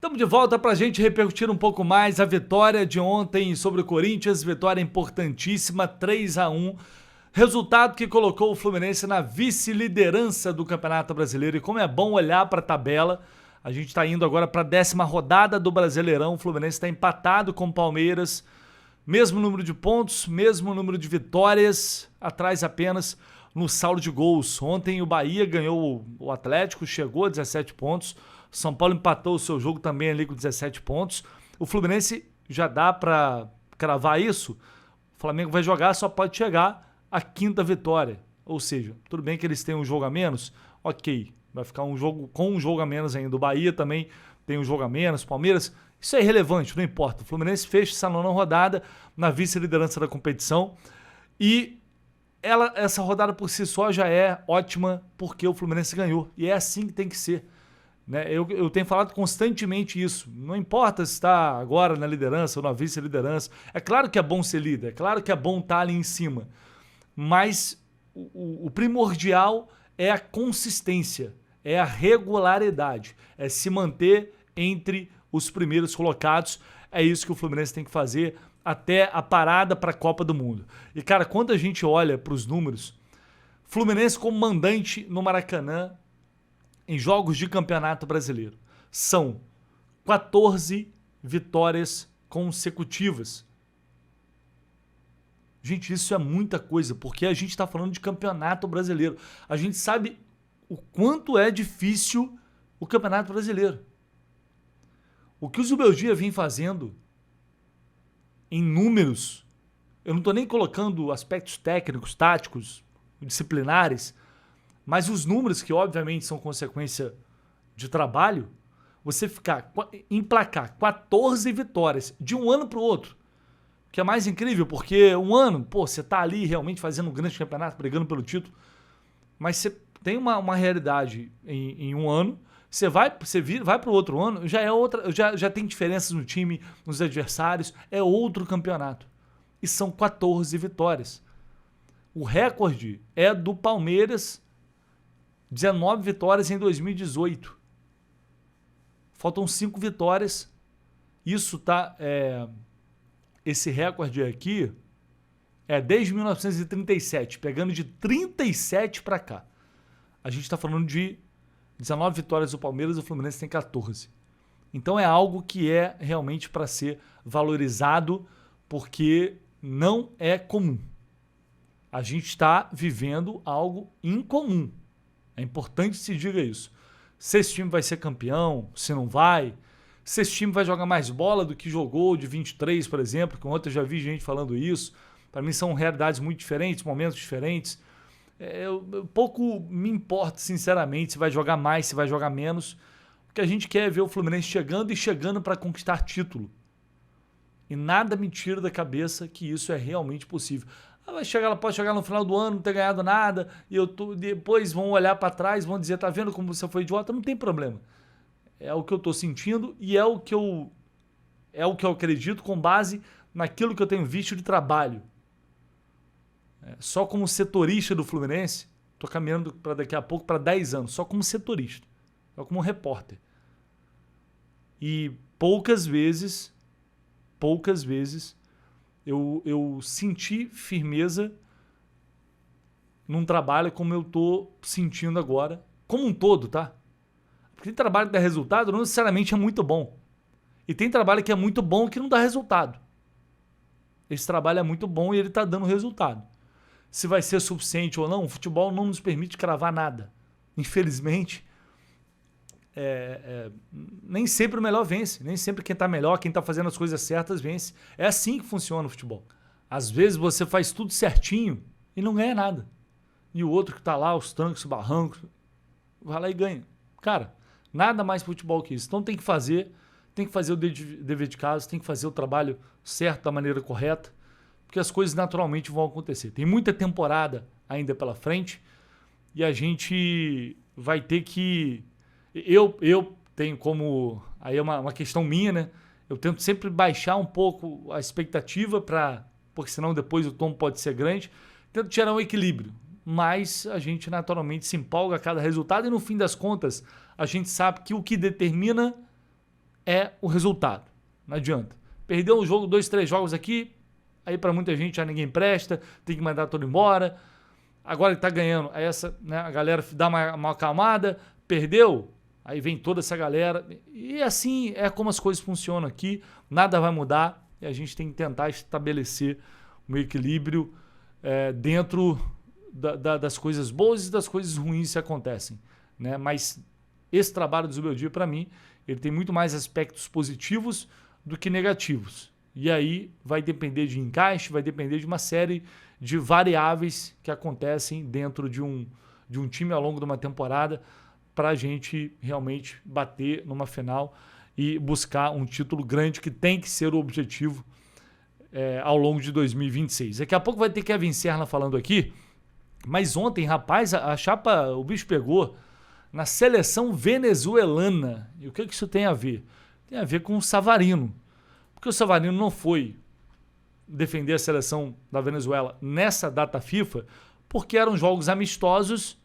Estamos de volta para a gente repercutir um pouco mais a vitória de ontem sobre o Corinthians, vitória importantíssima, 3-1, resultado que colocou o Fluminense na vice-liderança do Campeonato Brasileiro. E como é bom olhar para a tabela, a gente está indo agora para a 10ª rodada do Brasileirão, o Fluminense está empatado com o Palmeiras, mesmo número de pontos, mesmo número de vitórias, atrás apenas no saldo de gols. Ontem o Bahia ganhou o Atlético, chegou a 17 pontos, São Paulo empatou o seu jogo também ali com 17 pontos. O Fluminense já dá para cravar isso. O Flamengo vai jogar, só pode chegar à 5ª vitória. Ou seja, tudo bem que eles têm um jogo a menos, ok. Vai ficar um jogo com um jogo a menos ainda. O Bahia também tem um jogo a menos, Palmeiras. Isso é irrelevante, não importa. O Fluminense fecha essa 9ª rodada na vice-liderança da competição. E essa rodada por si só já é ótima porque o Fluminense ganhou. E é assim que tem que ser. Eu tenho falado constantemente isso. Não importa se está agora na liderança ou na vice-liderança. É claro que é bom ser líder, é claro que é bom estar ali em cima. Mas o primordial é a consistência, é a regularidade, é se manter entre os primeiros colocados. É isso que o Fluminense tem que fazer até a parada para a Copa do Mundo. E, cara, quando a gente olha para os números, Fluminense como mandante no Maracanã, em jogos de Campeonato Brasileiro, são 14 vitórias consecutivas. Gente, isso é muita coisa, porque a gente está falando de Campeonato Brasileiro. A gente sabe o quanto é difícil o Campeonato Brasileiro. O que o Zubeldia vem fazendo em números, eu não estou nem colocando aspectos técnicos, táticos, disciplinares, mas os números, que obviamente são consequência de trabalho, você emplacar 14 vitórias de um ano para o outro, que é mais incrível, porque um ano, você está ali realmente fazendo um grande campeonato, brigando pelo título, mas você tem uma realidade em um ano, você vai para o outro ano, já é outra, já tem diferenças no time, nos adversários, é outro campeonato. E são 14 vitórias. O recorde é do Palmeiras, 19 vitórias em 2018. Faltam 5 vitórias. Isso tá. Esse recorde aqui é desde 1937, pegando de 37 para cá. A gente está falando de 19 vitórias do Palmeiras, o Fluminense tem 14. Então é algo que é realmente para ser valorizado, porque não é comum. A gente está vivendo algo incomum. É importante que se diga isso. Se esse time vai ser campeão, se não vai. Se esse time vai jogar mais bola do que jogou de 23, por exemplo, que ontem eu já vi gente falando isso. Para mim são realidades muito diferentes, momentos diferentes. Eu pouco me importa, sinceramente, se vai jogar mais, se vai jogar menos. O que a gente quer é ver o Fluminense chegando para conquistar título. E nada me tira da cabeça que isso é realmente possível. Ela pode chegar no final do ano, não ter ganhado nada, e depois vão olhar para trás, vão dizer, tá vendo como você foi idiota? Não tem problema. É o que eu estou sentindo e é o que eu acredito com base naquilo que eu tenho visto de trabalho. Só como setorista do Fluminense, estou caminhando para daqui a pouco para 10 anos, só como setorista, só como repórter. E poucas vezes eu senti firmeza num trabalho como eu estou sentindo agora, como um todo, tá? Porque tem trabalho que dá resultado, não necessariamente é muito bom. E tem trabalho que é muito bom que não dá resultado. Esse trabalho é muito bom e ele está dando resultado. Se vai ser suficiente ou não, o futebol não nos permite cravar nada. Infelizmente, nem sempre o melhor vence, nem sempre quem está melhor, quem está fazendo as coisas certas vence. É assim que funciona o futebol. Às vezes você faz tudo certinho e não ganha nada. E o outro que está lá, os trancos, os barrancos, vai lá e ganha. Cara, nada mais futebol que isso. Então tem que fazer o dever de casa, tem que fazer o trabalho certo, da maneira correta, porque as coisas naturalmente vão acontecer. Tem muita temporada ainda pela frente e a gente vai ter que... Eu tenho como... Aí é uma questão minha, né? Eu tento sempre baixar um pouco a expectativa, porque senão depois o tom pode ser grande. Tento tirar um equilíbrio. Mas a gente naturalmente se empolga a cada resultado e no fim das contas a gente sabe que o que determina é o resultado. Não adianta. Perdeu um jogo, 2, 3 jogos aqui, aí para muita gente já ninguém presta, tem que mandar todo embora. Agora que tá ganhando, aí a galera dá uma acalmada, perdeu, aí vem toda essa galera. E assim é como as coisas funcionam aqui, nada vai mudar e a gente tem que tentar estabelecer um equilíbrio dentro das coisas boas e das coisas ruins que acontecem, né? Mas esse trabalho do Zubeldia, para mim, ele tem muito mais aspectos positivos do que negativos. E aí vai depender de encaixe, vai depender de uma série de variáveis que acontecem dentro de um time ao longo de uma temporada para a gente realmente bater numa final e buscar um título grande que tem que ser o objetivo ao longo de 2026. Daqui a pouco vai ter Kevin Serna falando aqui, mas ontem, rapaz, a chapa, o bicho pegou na seleção venezuelana. E o que isso tem a ver? Tem a ver com o Savarino. Porque o Savarino não foi defender a seleção da Venezuela nessa data FIFA, porque eram jogos amistosos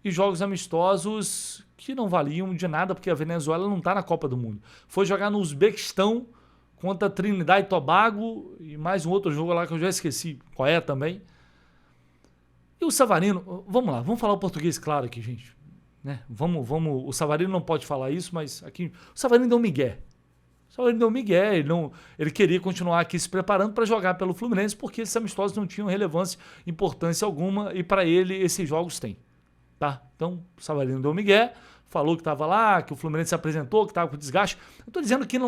e jogos amistosos que não valiam de nada, porque a Venezuela não está na Copa do Mundo. Foi jogar no Uzbequistão contra Trinidad e Tobago e mais um outro jogo lá que eu já esqueci qual é também. E o Savarino, vamos lá, vamos falar o português claro aqui, gente. Né? Vamos, o Savarino não pode falar isso, mas aqui o Savarino deu um migué. Ele queria continuar aqui se preparando para jogar pelo Fluminense, porque esses amistosos não tinham relevância, importância alguma, e para ele esses jogos têm. Tá? Então, o Savarino deu um migué, falou que estava lá, que o Fluminense se apresentou, que estava com desgaste. Eu estou dizendo que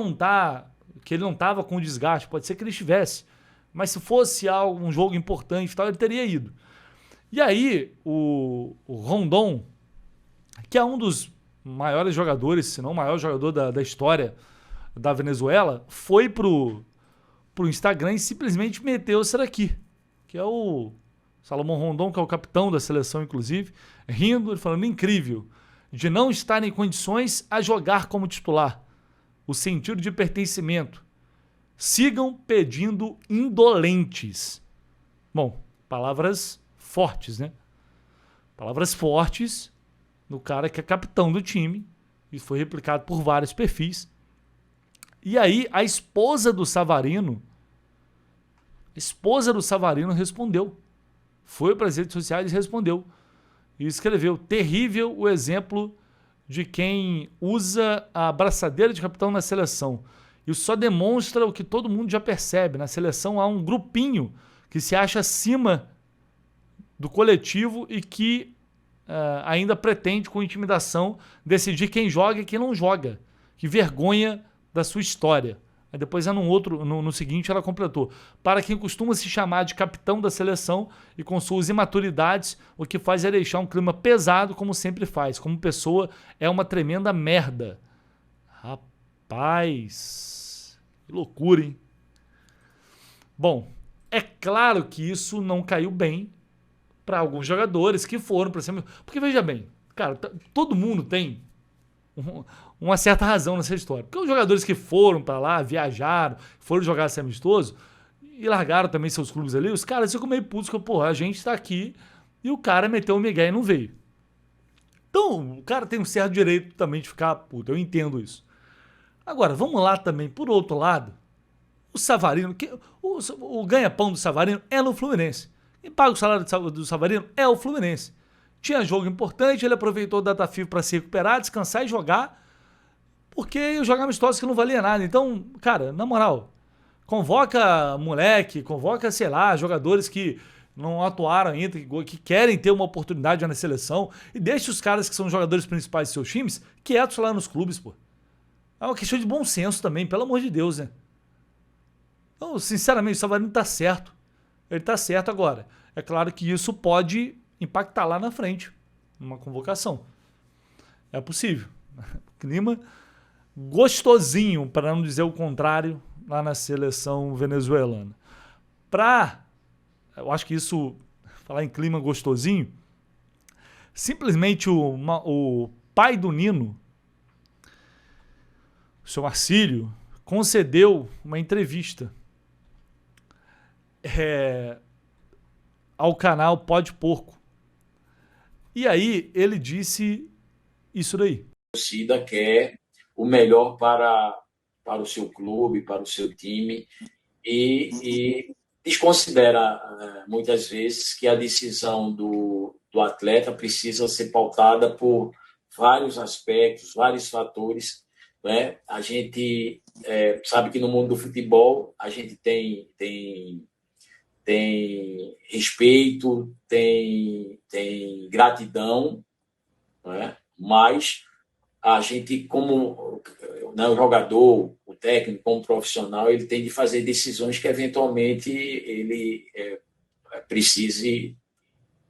que ele não estava com desgaste, pode ser que ele estivesse. Mas se fosse um jogo importante, ele teria ido. E aí, o Rondon, que é um dos maiores jogadores, se não o maior jogador da história da Venezuela, foi pro Instagram e simplesmente meteu esse daqui, que é o Salomão Rondon, que é o capitão da seleção, inclusive, rindo, ele falando, incrível, de não estar em condições a jogar como titular. O sentido de pertencimento. Sigam pedindo indolentes. Bom, palavras fortes, né? Palavras fortes do cara que é capitão do time. Isso foi replicado por vários perfis. E aí, a esposa do Savarino respondeu. Foi para as redes sociais e respondeu. E escreveu, terrível o exemplo de quem usa a braçadeira de capitão na seleção. Isso só demonstra o que todo mundo já percebe. Na seleção há um grupinho que se acha acima do coletivo e que ainda pretende, com intimidação, decidir quem joga e quem não joga. Que vergonha da sua história. Aí depois no seguinte ela completou. Para quem costuma se chamar de capitão da seleção e com suas imaturidades, o que faz é deixar um clima pesado, como sempre faz. Como pessoa, é uma tremenda merda. Rapaz, que loucura, hein? Bom, é claro que isso não caiu bem para alguns jogadores que foram para cima. Porque veja bem, cara, todo mundo tem uma certa razão nessa história. Porque os jogadores que foram para lá, viajaram, foram jogar esse amistoso e largaram também seus clubes ali, os caras ficam meio putos que, porra, a gente tá aqui e o cara meteu o migué e não veio. Então, o cara tem um certo direito também de ficar puto, eu entendo isso. Agora, vamos lá também, por outro lado, o Savarino, o ganha-pão do Savarino é no Fluminense. Quem paga o salário do Savarino é o Fluminense. Tinha jogo importante, ele aproveitou o data FIFA para se recuperar, descansar e jogar, porque eu jogava amistosos que não valia nada. Então, cara, na moral, convoca moleque, convoca, sei lá, jogadores que não atuaram ainda, que querem ter uma oportunidade na seleção, e deixa os caras que são jogadores principais de seus times quietos lá nos clubes, pô. É uma questão de bom senso também, pelo amor de Deus, né? Então, sinceramente, o Savarino tá certo. Ele tá certo agora. É claro que isso pode impactar lá na frente, numa convocação. É possível. Clima gostosinho, para não dizer o contrário, lá na seleção venezuelana. Eu acho que isso, falar em clima gostosinho, simplesmente o pai do Nino, o seu Marcílio, concedeu uma entrevista ao canal Pode Porco. E aí ele disse isso daí. A torcida quer o melhor para o seu clube, para o seu time, e desconsidera muitas vezes que a decisão do atleta precisa ser pautada por vários aspectos, vários fatores, né? A gente sabe que no mundo do futebol a gente tem respeito, tem gratidão, né? Mas a gente, como, né, o jogador, o técnico, como profissional, ele tem de fazer decisões que eventualmente ele precise,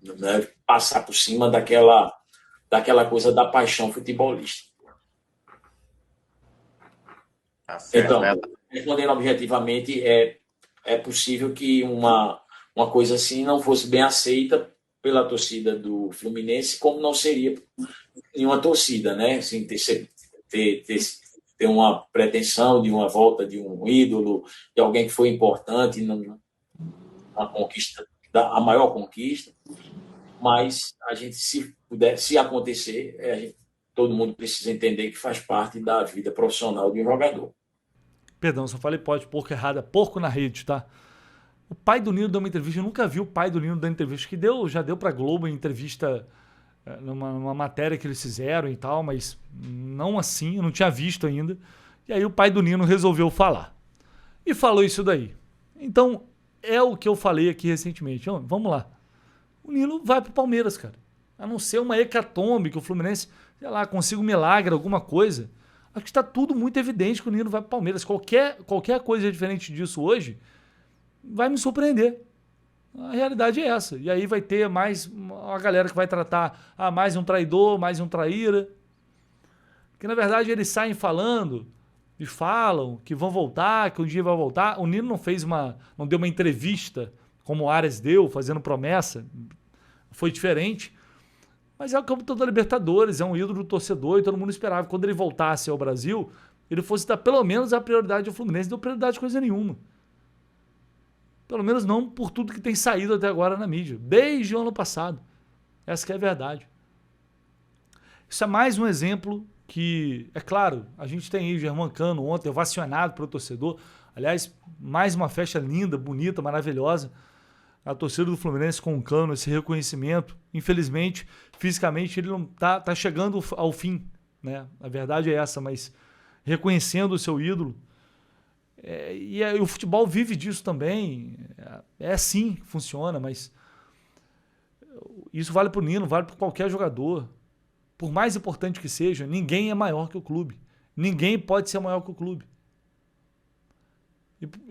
né, passar por cima daquela coisa da paixão futebolística. Tá certo, Então, respondendo objetivamente, é possível que uma coisa assim não fosse bem aceita pela torcida do Fluminense, como não seria nenhuma torcida, né? Assim, ter uma pretensão de uma volta de um ídolo, de alguém que foi importante na conquista, a maior conquista, mas a gente, se acontecer, todo mundo precisa entender que faz parte da vida profissional de um jogador. Perdão, só falei pode, porco errado, é porco na rede, tá? O pai do Nino deu uma entrevista, eu nunca vi o pai do Nino dando entrevista, que já deu pra Globo em entrevista, numa matéria que eles fizeram e tal, mas não assim, eu não tinha visto ainda. E aí o pai do Nino resolveu falar. E falou isso daí. Então, é o que eu falei aqui recentemente. Vamos lá. O Nino vai pro Palmeiras, cara. A não ser uma hecatombe que o Fluminense, sei lá, consiga um milagre, alguma coisa. Acho que está tudo muito evidente que o Nino vai pro Palmeiras. Qualquer coisa diferente disso hoje vai me surpreender. A realidade é essa. E aí vai ter mais uma galera que vai tratar mais um traidor, mais um traíra. Que na verdade eles saem falando e falam que vão voltar, que um dia vai voltar. O Nino não deu uma entrevista como o Ares deu, fazendo promessa. Foi diferente. Mas é o campeão da Libertadores, é um ídolo do torcedor e todo mundo esperava que quando ele voltasse ao Brasil, ele fosse dar pelo menos a prioridade ao Fluminense. Não deu prioridade a coisa nenhuma. Pelo menos não por tudo que tem saído até agora na mídia. Desde o ano passado. Essa que é a verdade. Isso é mais um exemplo que, é claro, a gente tem aí o Germancano ontem ovacionado pelo torcedor. Aliás, mais uma festa linda, bonita, maravilhosa. A torcida do Fluminense com o Cano, esse reconhecimento. Infelizmente, fisicamente, ele não tá chegando ao fim, né? A verdade é essa, mas reconhecendo o seu ídolo. E o futebol vive disso também. É assim que funciona, mas isso vale para o Nino, vale para qualquer jogador. Por mais importante que seja, ninguém é maior que o clube. Ninguém pode ser maior que o clube.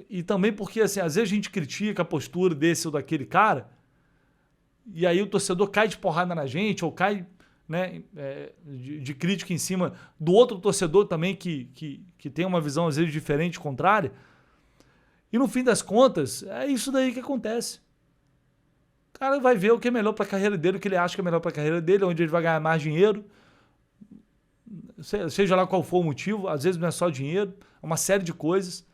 E também porque, assim, às vezes a gente critica a postura desse ou daquele cara, e aí o torcedor cai de porrada na gente, ou cai, né, de crítica em cima do outro torcedor também que tem uma visão, às vezes, diferente, contrária. E no fim das contas, é isso daí que acontece. O cara vai ver o que é melhor para a carreira dele, o que ele acha que é melhor para a carreira dele, onde ele vai ganhar mais dinheiro, seja lá qual for o motivo, às vezes não é só dinheiro, é uma série de coisas.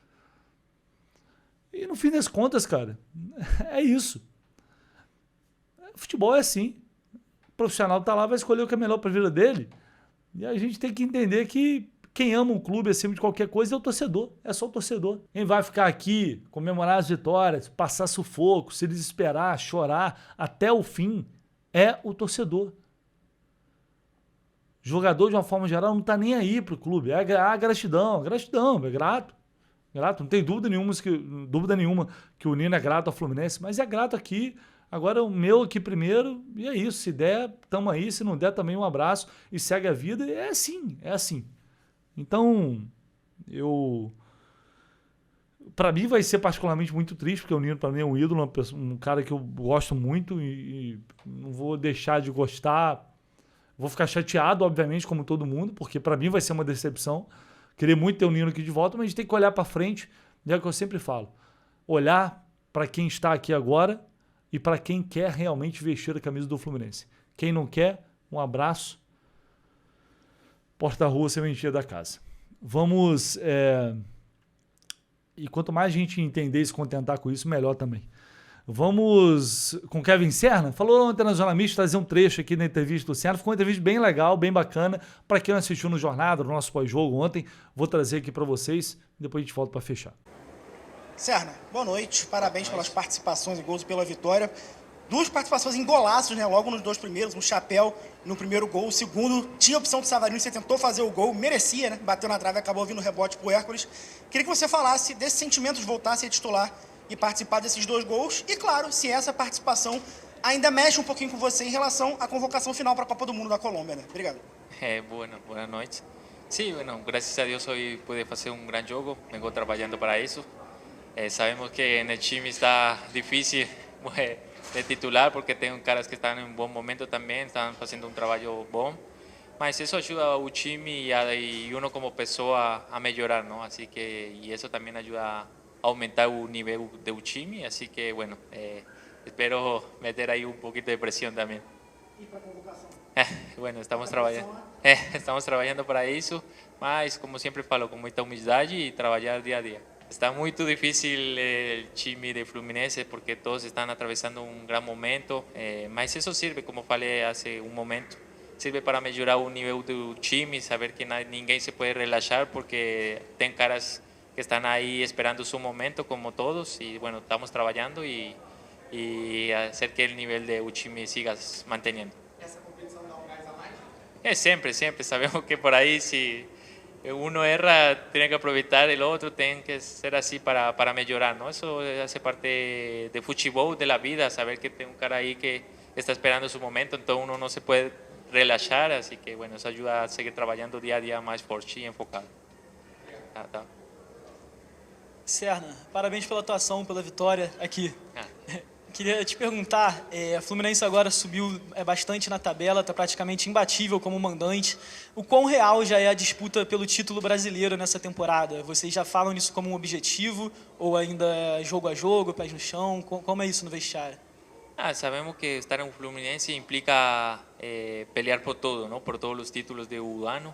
E no fim das contas, cara, é isso. O futebol é assim. O profissional tá lá, vai escolher o que é melhor para a vida dele. E a gente tem que entender que quem ama um clube acima de qualquer coisa é o torcedor. É só o torcedor. Quem vai ficar aqui, comemorar as vitórias, passar sufoco, se desesperar, chorar até o fim, é o torcedor. O jogador, de uma forma geral, não tá nem aí pro clube. É a gratidão, é grato. Grato, não tem dúvida nenhuma que o Nino é grato ao Fluminense, mas é grato aqui. Agora o meu aqui primeiro, e é isso. Se der, tamo aí. Se não der, também um abraço e segue a vida. É assim, é assim. Então, para mim vai ser particularmente muito triste, porque o Nino para mim é um ídolo, um cara que eu gosto muito e não vou deixar de gostar. Vou ficar chateado, obviamente, como todo mundo, porque para mim vai ser uma decepção. Queria muito ter o Nino aqui de volta, mas a gente tem que olhar para frente, é o que eu sempre falo. Olhar para quem está aqui agora e para quem quer realmente vestir a camisa do Fluminense. Quem não quer, um abraço. Porta-rua, sementinha da casa. Vamos... E quanto mais a gente entender e se contentar com isso, melhor também. Vamos com o Kevin Serna. Falou ontem na Zona Mista, trazer um trecho aqui da entrevista do Serna. Ficou uma entrevista bem legal, bem bacana. Para quem não assistiu no Jornada, no nosso pós-jogo ontem, vou trazer aqui para vocês. Depois a gente volta para fechar. Serna, boa noite. Parabéns pelas participações e gols e pela vitória. Duas participações em golaços, né? Logo nos dois primeiros, um chapéu no primeiro gol. O segundo, tinha a opção do Savarino, você tentou fazer o gol, merecia, né? Bateu na trave, acabou vindo rebote pro Hércules. Queria que você falasse desse sentimento de voltar a ser titular e participar desses dois gols. E, claro, se essa participação ainda mexe um pouquinho com você em relação à convocação final para a Copa do Mundo da Colômbia, né? Obrigado. Buenas noches. Sí, bueno, gracias a Dios hoy pude hacer un gran juego, vengo trabajando para eso. Sabemos que en el time está difícil de titular porque tengo caras que están en un buen momento también, están haciendo un trabajo bom, mas eso ayuda al time y uno como pessoa a mejorar, ¿no? Así que, y eso también ayuda a aumentar el nivel del time, así que bueno, espero meter ahí un poquito de presión también. ¿Y para convocación? Bueno, estamos trabajando para isso, mas como sempre falo, com muita humildade e trabalhar dia a dia. Está muito difícil o time de Fluminense porque todos estão atravessando um grande momento, mas isso serve, como falei há um momento, serve para melhorar o nível do time, saber que ninguém se pode relaxar porque tem caras que estão aí esperando seu momento como todos e bueno, estamos trabalhando e fazer que o nível do time siga mantendo. Essa competição dá um gás a mais? Siempre sabemos que por ahí si uno erra, tiene que aprovechar, el otro tiene que ser así para mejorar, ¿no? Eso hace parte de fútbol, de la vida, saber que tem un cara ahí que está esperando su momento, entonces uno no se puede relajar, así que bueno, eso ayuda a seguir trabajando día a día más fuerte y enfocado. Tá. Serna, parabéns pela atuação, pela vitória aqui. Queria te perguntar, a Fluminense agora subiu bastante na tabela, está praticamente imbatível como mandante. O quão real já é a disputa pelo título brasileiro nessa temporada? Vocês já falam nisso como um objetivo ou ainda é jogo a jogo, pés no chão? Como é isso no vestiário? Sabemos que estar en Fluminense implica pelear por todo, ¿no? Por todos los títulos de ano.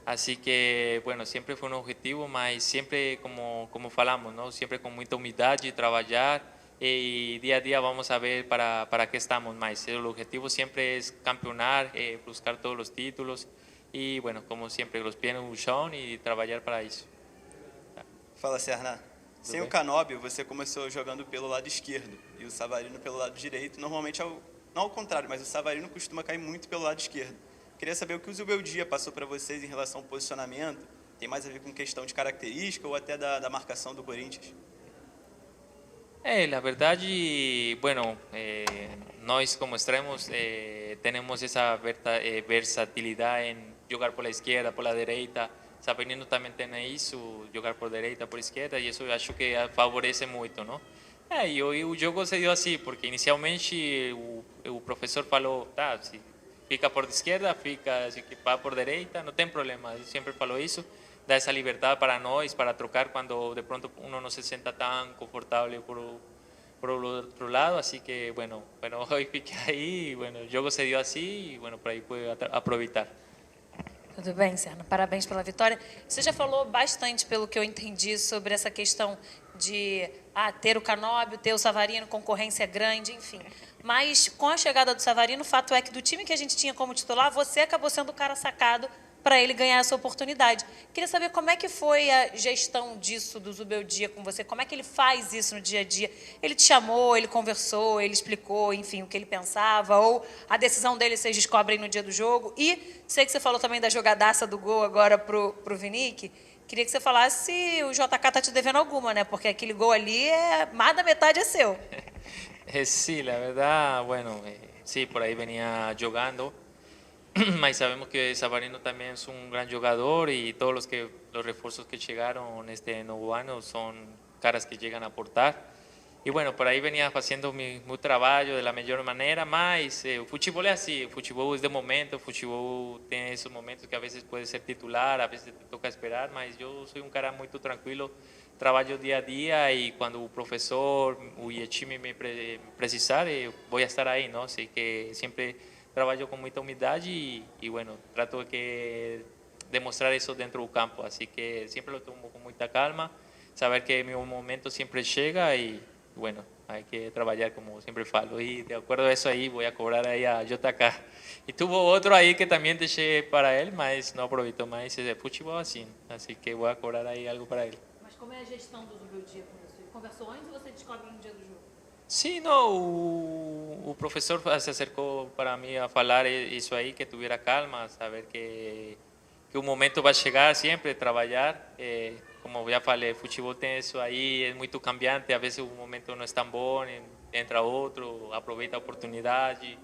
Así que, bueno, siempre fue un objetivo, mas siempre, como falamos, ¿no? Siempre con mucha humildad y trabajar. Y día a día vamos a ver para qué estamos más. El objetivo siempre es campeonar, buscar todos los títulos y bueno, como siempre, los pies no chão e trabalhar para isso. Fala, Serna. Sem o Canóbio, você começou jogando pelo lado esquerdo e o Savarino pelo lado direito. Normalmente, não ao contrário, mas o Savarino costuma cair muito pelo lado esquerdo. Queria saber o que o Zubeldia passou para vocês em relação ao posicionamento. Tem mais a ver com questão de característica ou até da marcação do Corinthians? La verdad, bueno, nós como extremos tenemos esa versatilidad en jugar por la izquierda, por la derecha. Savarino también tiene eso, jugar por derecha, por izquierda, y eso yo acho que favorece mucho, ¿no? E hoy el juego se dio así, porque inicialmente el profesor falou, tá, si fica por izquierda, fica, si va por derecha, no tem problema, ele siempre falou eso. Da esa libertad para nós, para trocar cuando de pronto uno no se sienta tan confortable por el otro lado, así que bueno, hoy fiqué ahí, bueno, el juego se dio así y bueno, por ahí pude aproveitar. Tudo bem, Serna. Parabéns pela vitória. Você já falou bastante, pelo que eu entendi, sobre essa questão de ter o Canóbio, ter o Savarino, concorrência grande, enfim. Mas com a chegada do Savarino, o fato é que do time que a gente tinha como titular, você acabou sendo o cara sacado para ele ganhar essa oportunidade. Queria saber como é que foi a gestão disso do Zubeldia com você, como é que ele faz isso no dia a dia? Ele te chamou, ele conversou, ele explicou, enfim, o que ele pensava, ou a decisão dele vocês descobrem no dia do jogo? E sei que você falou também da jogadaça do gol agora pro Vinick. Queria que você falasse se o JK tá te devendo alguma, né? Porque aquele gol ali, mais da metade é seu. Sí, la verdad, bueno, sí, por ahí venía jugando. Mas sabemos que Savarino también es un gran jugador y todos los refuerzos que llegaron este nuevo año son caras que llegan a aportar. Y bueno, por ahí venía haciendo mi trabajo de la mejor manera, mas el fútbol es así, el fútbol es de momento, el fútbol tiene esos momentos que a veces puede ser titular, a veces te toca esperar, mas yo soy un cara muy tranquilo, trabajo día a día y cuando el profesor y el time me precisar, voy a estar ahí, ¿no? Así que siempre trabalho com muita humildade e bueno, trato de demostrar isso dentro do campo, assim que sempre lo tomo com muita calma, saber que meu momento sempre chega e bueno, hay que trabajar como siempre falo. Y de acuerdo a eso ahí voy a cobrar ahí a JK. Y tuvo otro ahí que también deixei para él, mas não aproveitou mais esse futebol assim. Assim que vou cobrar aí algo para ele. Mas como é a gestão do Zubeldia com isso? Ele conversou antes ou você descobre no dia do jogo? Sim, não, o professor se acercou para mim a falar isso aí, que tivesse calma, saber que o momento vai chegar sempre, trabalhar. Como já falei, futebol tem isso aí, é muito cambiante, às vezes o momento não é tão bom, entra outro, aproveita a oportunidade.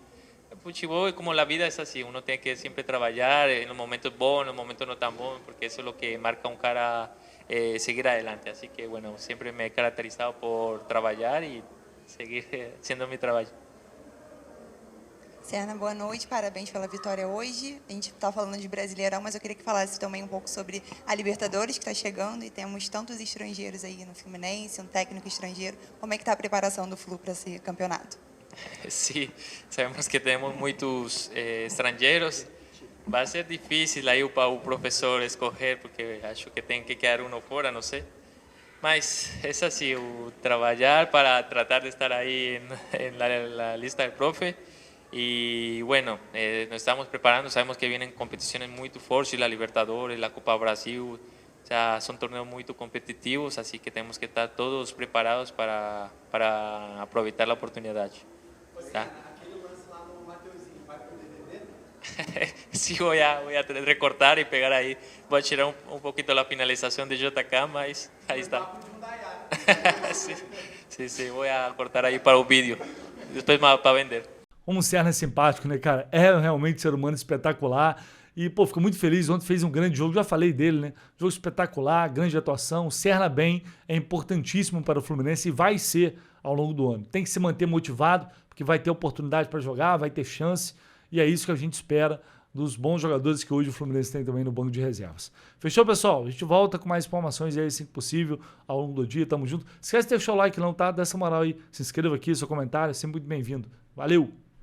O futebol é como a vida, é assim, uno tem que sempre trabalhar, no momento bom, no momento não tão bom, porque isso é o que marca um cara seguir adelante. Assim que, bueno, sempre me he caracterizado por trabalhar e seguir sendo meu trabalho. Serna, boa noite, parabéns pela vitória hoje. A gente está falando de Brasileirão, mas eu queria que falasse também um pouco sobre a Libertadores, que está chegando, e temos tantos estrangeiros aí no Fluminense, um técnico estrangeiro. Como é que está a preparação do Flu para esse campeonato? Sim, sabemos que temos muitos estrangeiros. Vai ser difícil aí para o professor escolher, porque acho que tem que quedar um fora, não sei. Mas é assim, o trabalhar para tratar de estar aí na lista do profe. Y bueno, nos estamos preparando, sabemos que vienen competiciones muy fuertes, la Libertadores, la Copa Brasil, o sea, son torneos muy competitivos, así que tenemos que estar todos preparados para aprovechar la oportunidad. ¿Tá? Sí, voy a recortar y pegar ahí, voy a tirar un poquito la finalización de JK, mas ahí está. Sí, voy a cortar ahí para el vídeo, después para vender. Como o Serna é simpático, né, cara? É realmente um ser humano espetacular. E, pô, fico muito feliz. Ontem fez um grande jogo, já falei dele, né? Jogo espetacular, grande atuação. O Serna bem, é importantíssimo para o Fluminense e vai ser ao longo do ano. Tem que se manter motivado, porque vai ter oportunidade para jogar, vai ter chance. E é isso que a gente espera dos bons jogadores que hoje o Fluminense tem também no banco de reservas. Fechou, pessoal? A gente volta com mais informações aí, assim que possível, ao longo do dia. Tamo junto. Esquece de deixar o like não, tá? Dá essa moral aí. Se inscreva aqui, seu comentário é sempre muito bem-vindo. Valeu!